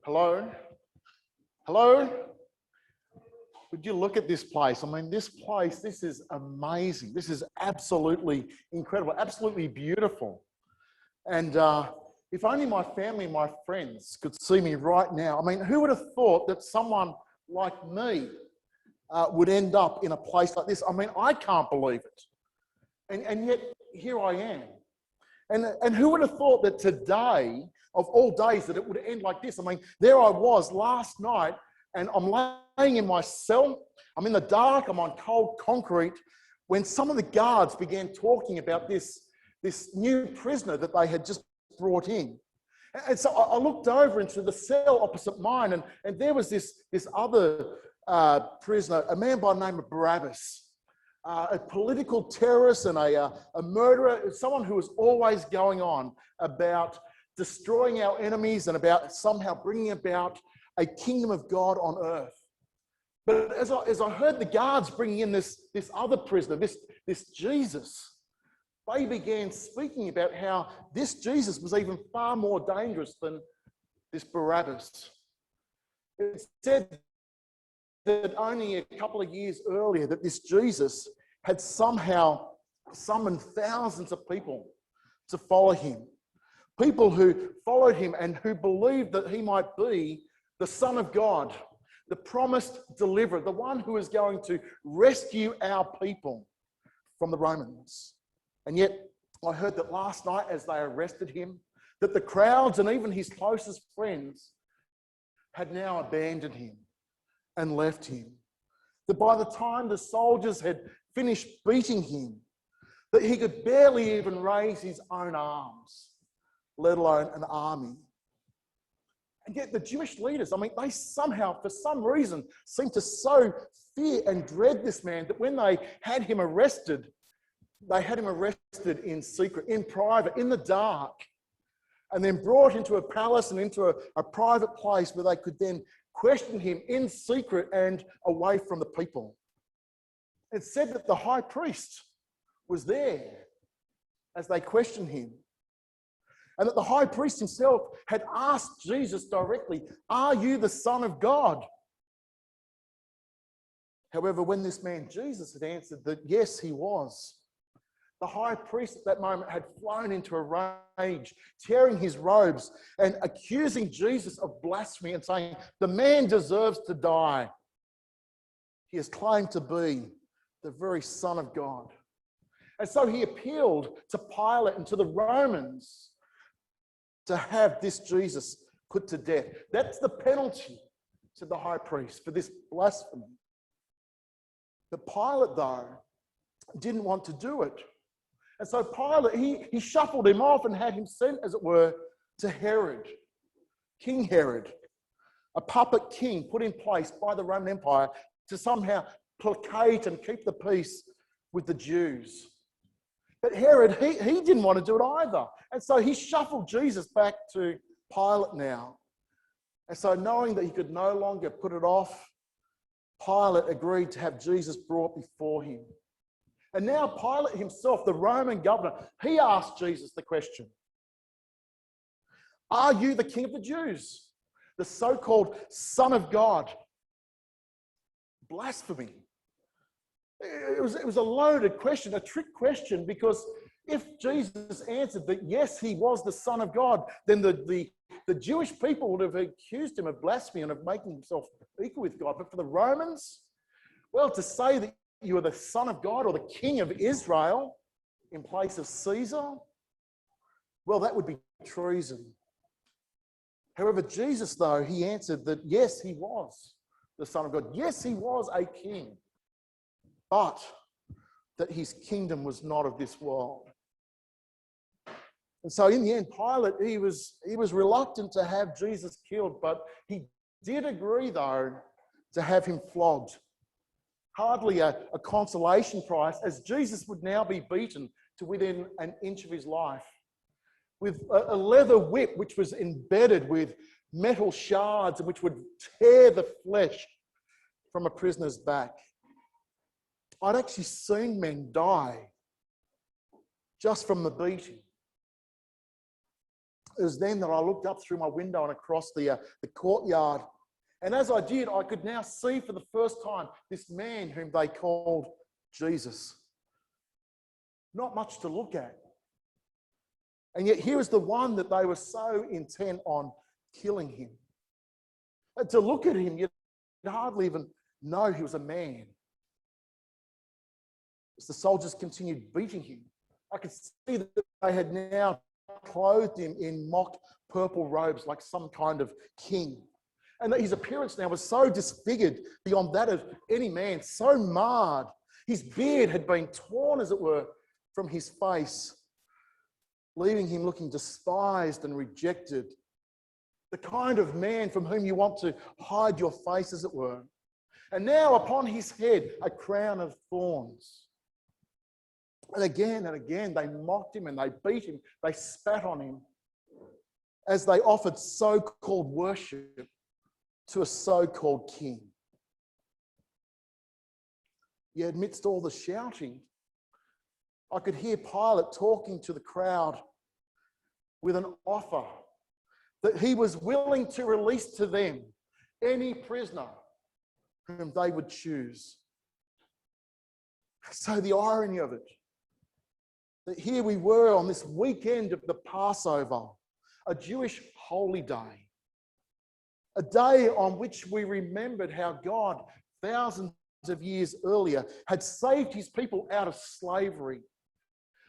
Hello? Hello? Would you look at this place? I mean, this place, this is amazing. This is absolutely incredible, absolutely beautiful. And if only my family and my friends could see me right now. I mean, who would have thought that someone like me would end up in a place like this? I mean, I can't believe it. And yet, here I am. And who would have thought that today, of all days, that it would end like this? I mean, there I was last night, and I'm laying in my cell. I'm in the dark. I'm on cold concrete, when some of the guards began talking about this new prisoner that they had just brought in. And so I looked over into the cell opposite mine, and there was this other prisoner, a man by the name of Barabbas. A political terrorist and a murderer, someone who was always going on about destroying our enemies and about somehow bringing about a kingdom of God on earth. But as I heard the guards bringing in this other prisoner, this Jesus, they began speaking about how this Jesus was even far more dangerous than this Barabbas. It said that only a couple of years earlier that this Jesus had somehow summoned thousands of people to follow him. People who followed him and who believed that he might be the Son of God, the promised deliverer, the one who is going to rescue our people from the Romans. And yet I heard that last night as they arrested him, that the crowds and even his closest friends had now abandoned him and left him. That by the time the soldiers had finished beating him, that he could barely even raise his own arms, let alone an army. And yet the Jewish leaders, I mean, they somehow, for some reason, seemed to so fear and dread this man that when they had him arrested in secret, in private, in the dark, and then brought into a palace and into a private place where they could then question him in secret and away from the people. It said that the high priest was there as they questioned him, and that the high priest himself had asked Jesus directly, "Are you the Son of God?" However, when this man Jesus had answered that yes, he was, the high priest at that moment had flown into a rage, tearing his robes and accusing Jesus of blasphemy and saying, "The man deserves to die. He has claimed to be the very Son of God." And so he appealed to Pilate and to the Romans to have this Jesus put to death. That's the penalty, said the high priest, for this blasphemy. But Pilate, though, didn't want to do it. And so Pilate, he shuffled him off and had him sent, as it were, to Herod, King Herod, a puppet king put in place by the Roman Empire to somehow placate and keep the peace with the Jews. But Herod, he didn't want to do it either. And so he shuffled Jesus back to Pilate now. And so knowing that he could no longer put it off, Pilate agreed to have Jesus brought before him. And now Pilate himself, the Roman governor, he asked Jesus the question, "Are you the King of the Jews, the so-called Son of God?" Blasphemy. It was a loaded question, a trick question, because if Jesus answered that yes, he was the Son of God, then the Jewish people would have accused him of blasphemy and of making himself equal with God. But for the Romans, well, to say that you are the Son of God or the King of Israel in place of Caesar, well, that would be treason. However, Jesus, though, he answered that yes, he was the Son of God. Yes, he was a king, but that his kingdom was not of this world. And so in the end, Pilate, he was reluctant to have Jesus killed, but he did agree, though, to have him flogged. Hardly a consolation prize, as Jesus would now be beaten to within an inch of his life with a leather whip which was embedded with metal shards and which would tear the flesh from a prisoner's back. I'd actually seen men die just from the beating. It was then that I looked up through my window and across the courtyard. And as I did, I could now see for the first time this man whom they called Jesus. Not much to look at. And yet here is the one that they were so intent on killing him. And to look at him, you'd hardly even know he was a man. As the soldiers continued beating him, I could see that they had now clothed him in mock purple robes like some kind of king. And that his appearance now was so disfigured beyond that of any man, so marred. His beard had been torn, as it were, from his face, leaving him looking despised and rejected. The kind of man from whom you want to hide your face, as it were. And now upon his head, a crown of thorns. And again, they mocked him and they beat him. They spat on him as they offered so-called worship to a so-called king. Yet amidst all the shouting, I could hear Pilate talking to the crowd with an offer that he was willing to release to them any prisoner whom they would choose. So the irony of it, that here we were on this weekend of the Passover, a Jewish holy day, a day on which we remembered how God, thousands of years earlier, had saved his people out of slavery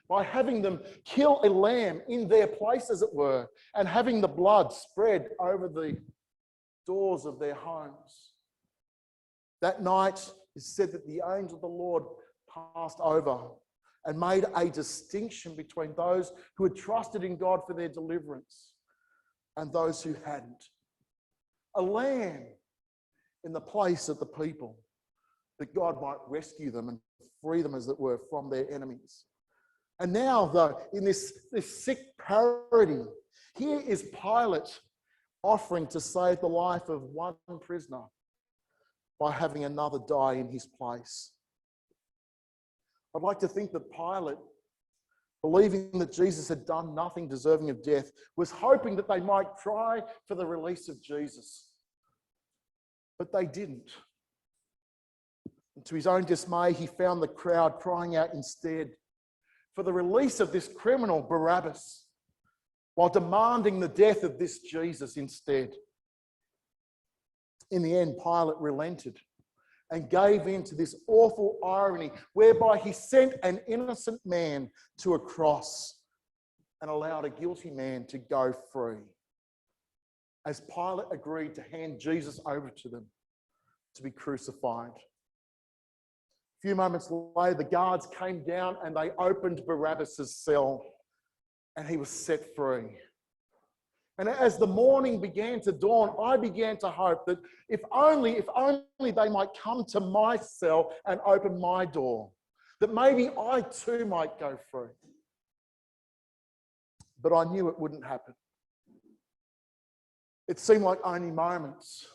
by having them kill a lamb in their place, as it were, and having the blood spread over the doors of their homes. That night, it's said that the angel of the Lord passed over and made a distinction between those who had trusted in God for their deliverance and those who hadn't. A lamb in the place of the people, that God might rescue them and free them, as it were, from their enemies. And now, though, in this sick parody, here is Pilate offering to save the life of one prisoner by having another die in his place. I'd like to think that Pilate, believing that Jesus had done nothing deserving of death, was hoping that they might try for the release of Jesus. But they didn't. And to his own dismay, he found the crowd crying out instead for the release of this criminal Barabbas, while demanding the death of this Jesus instead. In the end, Pilate relented and gave in to this awful irony whereby he sent an innocent man to a cross and allowed a guilty man to go free, as Pilate agreed to hand Jesus over to them to be crucified. A few moments later, the guards came down and they opened Barabbas' cell and he was set free. And as the morning began to dawn, I began to hope that if only they might come to my cell and open my door, that maybe I too might go free. But I knew it wouldn't happen. It seemed like only moments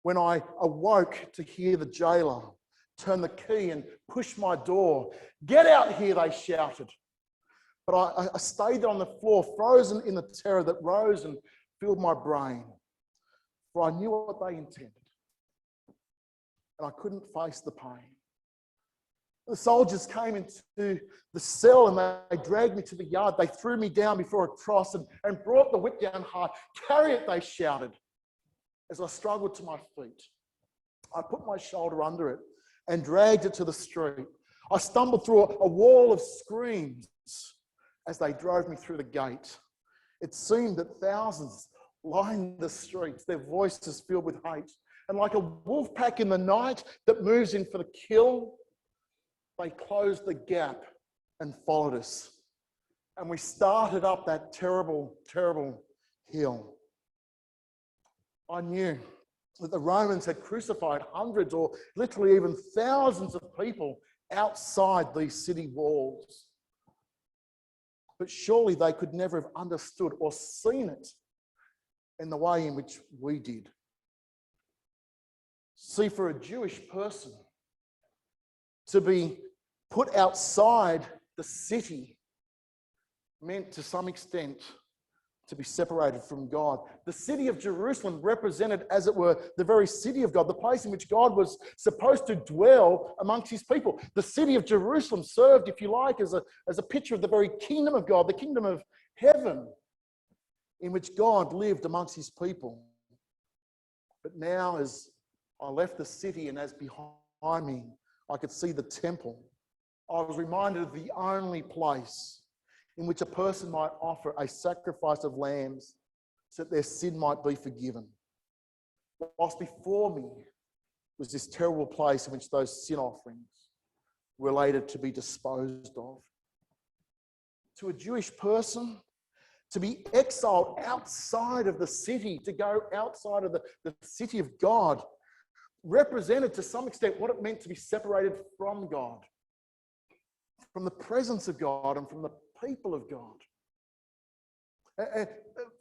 when I awoke to hear the jailer turn the key and push my door. "Get out here," they shouted. But I stayed on the floor, frozen in the terror that rose and filled my brain. For I knew what they intended. And I couldn't face the pain. The soldiers came into the cell and they dragged me to the yard. They threw me down before a cross and brought the whip down hard. "Carry it," they shouted. As I struggled to my feet, I put my shoulder under it and dragged it to the street. I stumbled through a wall of screams as they drove me through the gate. It seemed that thousands lined the streets, their voices filled with hate. And like a wolf pack in the night that moves in for the kill, they closed the gap and followed us. And we started up that terrible, terrible hill. I knew that the Romans had crucified hundreds or literally even thousands of people outside these city walls. But surely they could never have understood or seen it in the way in which we did. See, for a Jewish person to be put outside the city meant to some extent to be separated from God. The city of Jerusalem represented, as it were, the very city of God, the place in which God was supposed to dwell amongst his people. The city of Jerusalem served, if you like, as a picture of the very kingdom of God, the kingdom of heaven, in which God lived amongst his people. But now, as I left the city and as behind me I could see the temple, I was reminded of the only place in which a person might offer a sacrifice of lambs so that their sin might be forgiven. Whilst before me was this terrible place in which those sin offerings were later to be disposed of. To a Jewish person, to be exiled outside of the city, to go outside of the city of God, represented to some extent what it meant to be separated from God, from the presence of God and from the people of God. And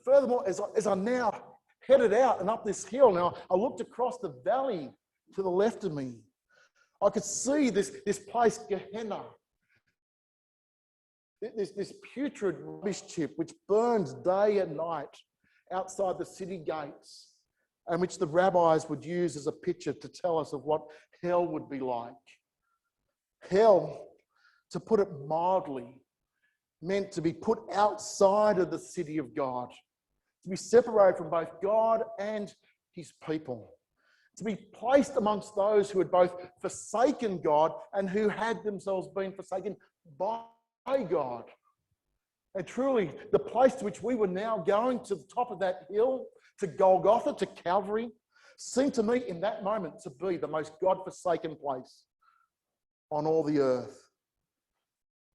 furthermore, as I now headed out and up this hill, now I looked across the valley to the left of me. I could see this place, Gehenna, this putrid rubbish chip which burns day and night outside the city gates, and which the rabbis would use as a picture to tell us of what hell would be like. Hell, to put it mildly, meant to be put outside of the city of God, to be separated from both God and his people, to be placed amongst those who had both forsaken God and who had themselves been forsaken by God. And truly, the place to which we were now going, to the top of that hill, to Golgotha, to Calvary, seemed to me in that moment to be the most God-forsaken place on all the earth.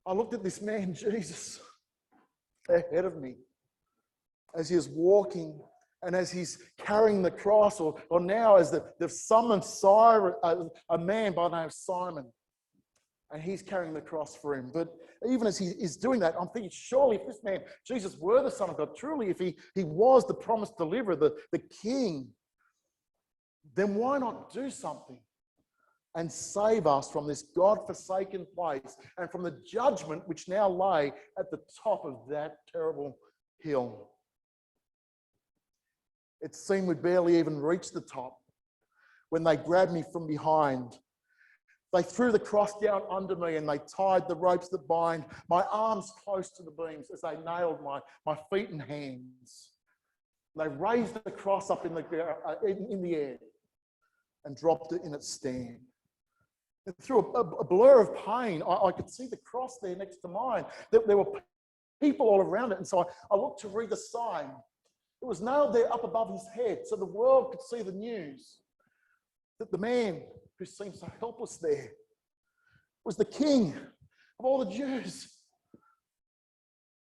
I looked at this man, Jesus, ahead of me, as he was walking and as he's carrying the cross, or now as they've summoned a man by the name of Simon, and he's carrying the cross for him. But even as he is doing that, I'm thinking, surely if this man, Jesus, were the Son of God, truly if he was the promised deliverer, the King, then why not do something and save us from this God-forsaken place and from the judgment which now lay at the top of that terrible hill? It seemed we'd barely even reached the top when they grabbed me from behind. They threw the cross down under me and they tied the ropes that bind my arms close to the beams as they nailed my feet and hands. They raised the cross up in the air and dropped it in its stand. And through a blur of pain, I could see the cross there next to mine. There were people all around it. And so I looked to read the sign. It was nailed there up above his head so the world could see the news that the man who seemed so helpless there was the King of all the Jews.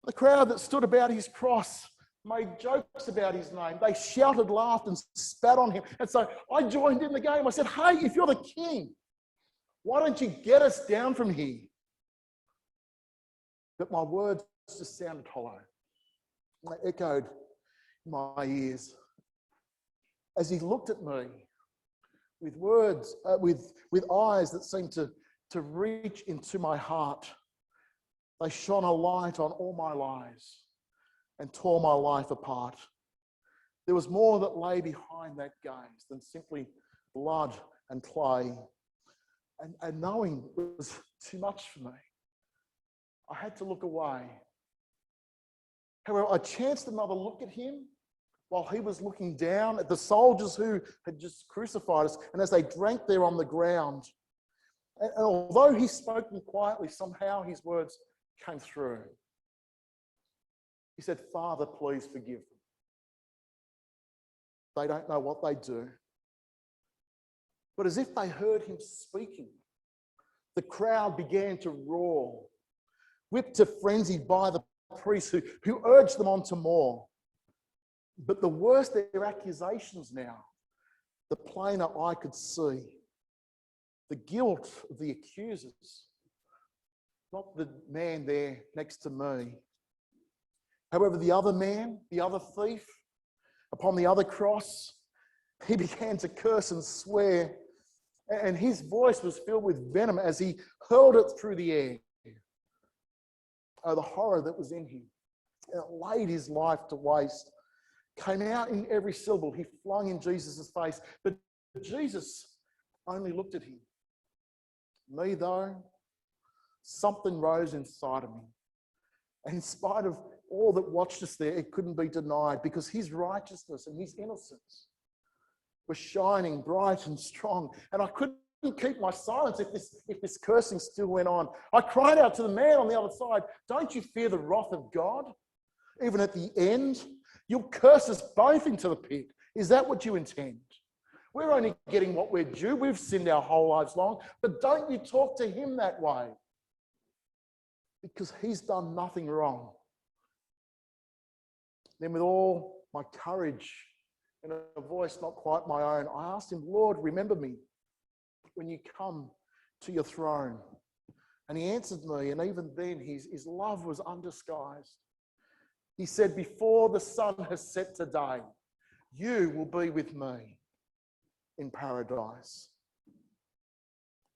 The crowd that stood about his cross made jokes about his name. They shouted, laughed, and spat on him. And so I joined in the game. I said, hey, if you're the King, why don't you get us down from here? But my words just sounded hollow. They echoed in my ears as he looked at me with words, with eyes that seemed to reach into my heart. They shone a light on all my lies and tore my life apart. There was more that lay behind that gaze than simply blood and clay. And knowing was too much for me. I had to look away. However, I chanced another look at him while he was looking down at the soldiers who had just crucified us, and as they drank there on the ground. And although he spoke them quietly, somehow his words came through. He said, Father, please forgive them. They don't know what they do. But as if they heard him speaking, the crowd began to roar, whipped to frenzy by the priests who urged them on to more. But the worse their accusations now, the plainer I could see the guilt of the accusers, not the man there next to me. However, the other man, the other thief, upon the other cross, he began to curse and swear, and his voice was filled with venom as he hurled it through the air. Oh, the horror that was in him. laid his life to waste, came out in every syllable he flung in Jesus' face. But Jesus only looked at him. Me, though, something rose inside of me. And in spite of all that watched us there, it couldn't be denied, because his righteousness and his innocence were shining bright and strong. And I couldn't keep my silence if this cursing still went on. I cried out to the man on the other side, "Don't you fear the wrath of God? Even at the end, you'll curse us both into the pit. Is that what you intend? We're only getting what we're due. We've sinned our whole lives long. But don't you talk to him that way, because he's done nothing wrong." Then with all my courage and a voice not quite my own, I asked him, "Lord, remember me when you come to your throne." And he answered me, and even then his love was undisguised. He said, "Before the sun has set today, you will be with me in paradise."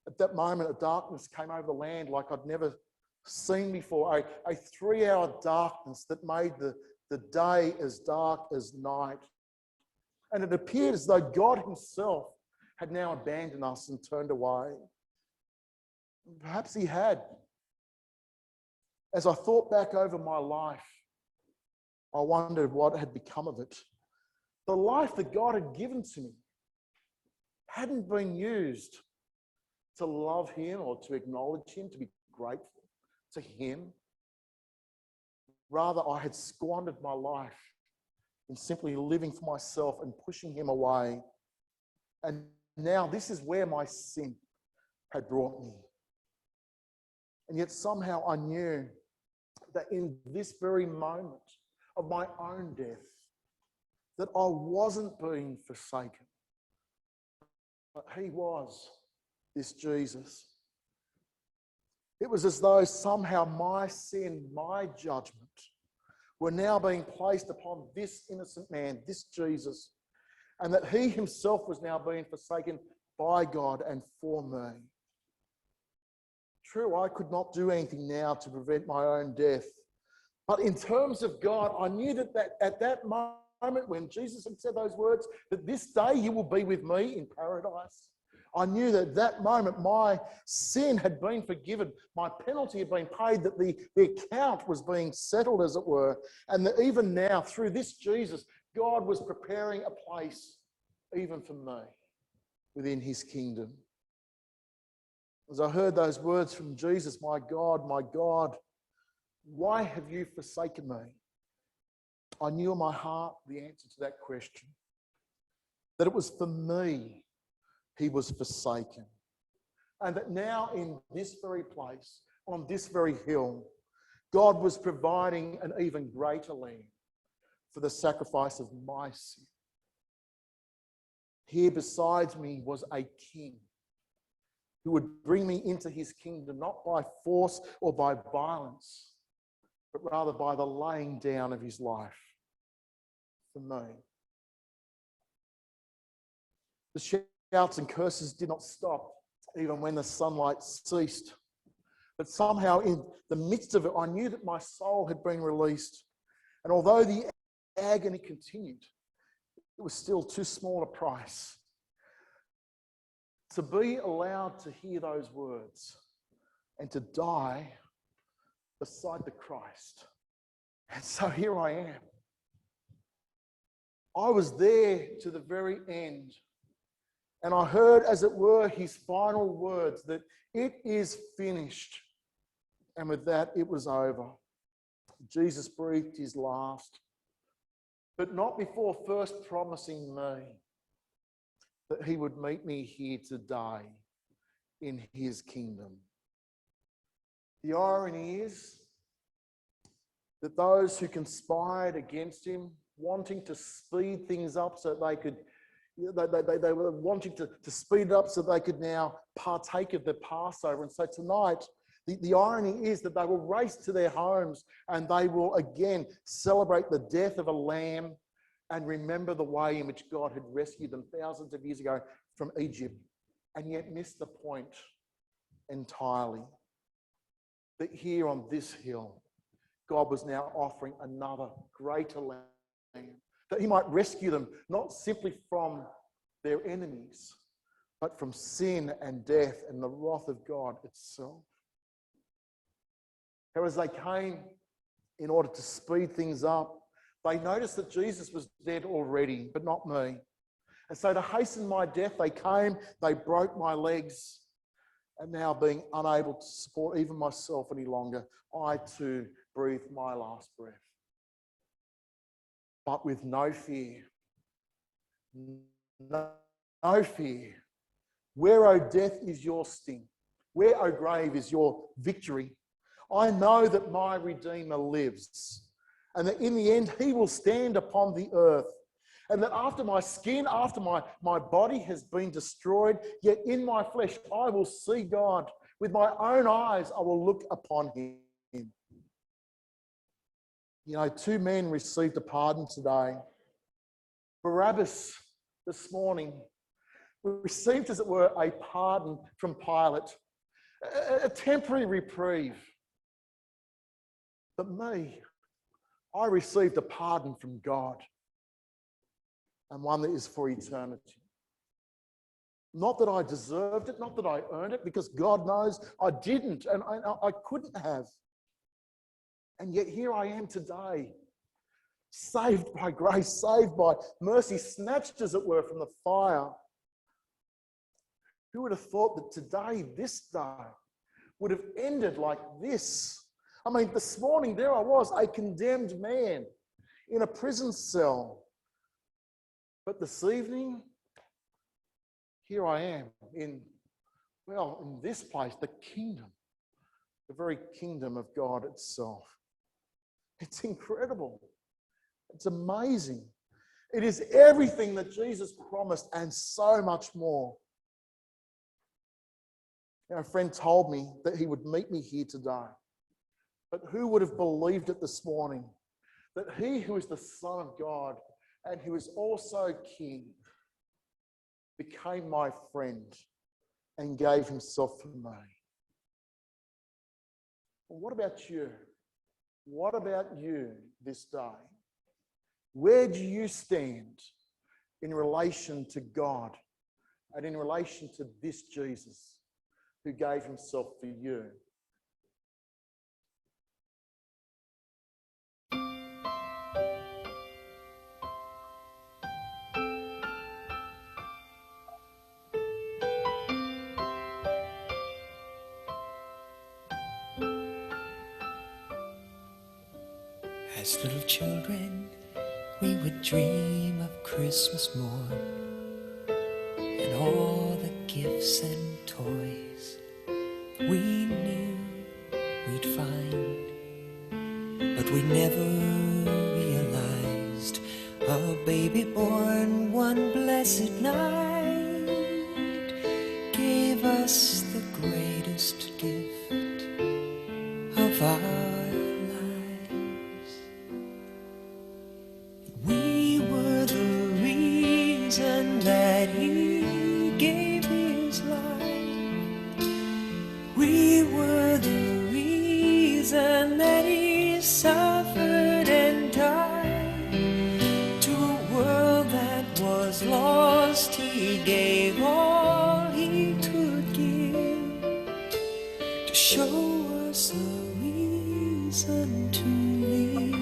At that moment, a darkness came over the land like I'd never seen before, a 3-hour darkness that made the day as dark as night. And it appeared as though God himself had now abandoned us and turned away. Perhaps he had. As I thought back over my life, I wondered what had become of it. The life that God had given to me hadn't been used to love him or to acknowledge him, to be grateful to him. Rather, I had squandered my life in simply living for myself and pushing him away. And now this is where my sin had brought me. And yet somehow I knew that in this very moment of my own death, that I wasn't being forsaken, but he was, this Jesus. It was as though somehow my sin, my judgment, were now being placed upon this innocent man, this Jesus, and that he himself was now being forsaken by God and for me. True, I could not do anything now to prevent my own death. But in terms of God, I knew that at that moment when Jesus had said those words, that this day you will be with me in paradise. I knew that that moment my sin had been forgiven, my penalty had been paid, that the account was being settled, as it were, and that even now, through this Jesus, God was preparing a place even for me within his kingdom. As I heard those words from Jesus, my God, why have you forsaken me?" I knew in my heart the answer to that question, that it was for me he was forsaken. And that now in this very place, on this very hill, God was providing an even greater lamb for the sacrifice of my sin. Here besides me was a king who would bring me into his kingdom, not by force or by violence, but rather by the laying down of his life for me. The shouts and curses did not stop even when the sunlight ceased. But somehow in the midst of it, I knew that my soul had been released. And although the agony continued, it was still too small a price to be allowed to hear those words and to die beside the Christ. And so here I am. I was there to the very end. And I heard, as it were, his final words, that it is finished. And with that, it was over. Jesus breathed his last, but not before first promising me that he would meet me here today in his kingdom. The irony is that those who conspired against him, wanting to speed things up so they could, they were wanting to speed it up so they could now partake of the Passover. And so tonight, the irony is that they will race to their homes and they will again celebrate the death of a lamb and remember the way in which God had rescued them thousands of years ago from Egypt, and yet miss the point entirely. That here on this hill, God was now offering another greater lamb, that he might rescue them not simply from their enemies, but from sin and death and the wrath of God itself. How as they came in order to speed things up, they noticed that Jesus was dead already, but not me. And so to hasten my death, they came, they broke my legs, and now being unable to support even myself any longer, I too breathe my last breath. But with no fear. No fear. Where, O death, is your sting? Where, O grave, is your victory? I know that my Redeemer lives, and that in the end he will stand upon the earth, and that after my skin, after my body has been destroyed, yet in my flesh I will see God. With my own eyes I will look upon him. You know, 2 men received a pardon today. Barabbas this morning received, as it were, a pardon from Pilate, a temporary reprieve. But me, I received a pardon from God, and one that is for eternity. Not that I deserved it, not that I earned it, because God knows I didn't and I couldn't have. And yet here I am today, saved by grace, saved by mercy, snatched, as it were, from the fire. Who would have thought that today, this day, would have ended like this? I mean, this morning, there I was, a condemned man in a prison cell. But this evening, here I am in this place, the kingdom, the very kingdom of God itself. It's incredible. It's amazing. It is everything that Jesus promised and so much more. You know, a friend told me that he would meet me here today. But who would have believed it this morning? That he who is the Son of God and who is also King became my friend and gave himself for me. Well, what about you? What about you this day? Where do you stand in relation to God and in relation to this Jesus who gave himself for you? As little children, we would dream of Christmas morn and all the gifts and toys we knew we'd find. But we never realized a baby born one blessed night gave us the greatest gift of our lives. We were the reason that he gave his life. We were the reason that he suffered and died. To a world that was lost, he gave all he could give to show us a reason to live.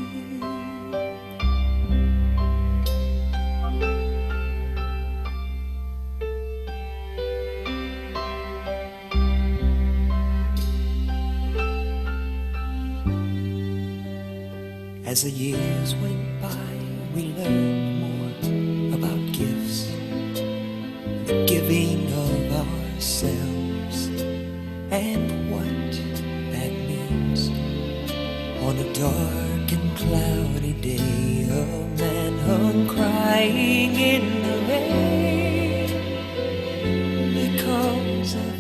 As the years went by, we learned more about gifts, the giving of ourselves, and what that means. On a dark and cloudy day, a man hung crying in the rain because of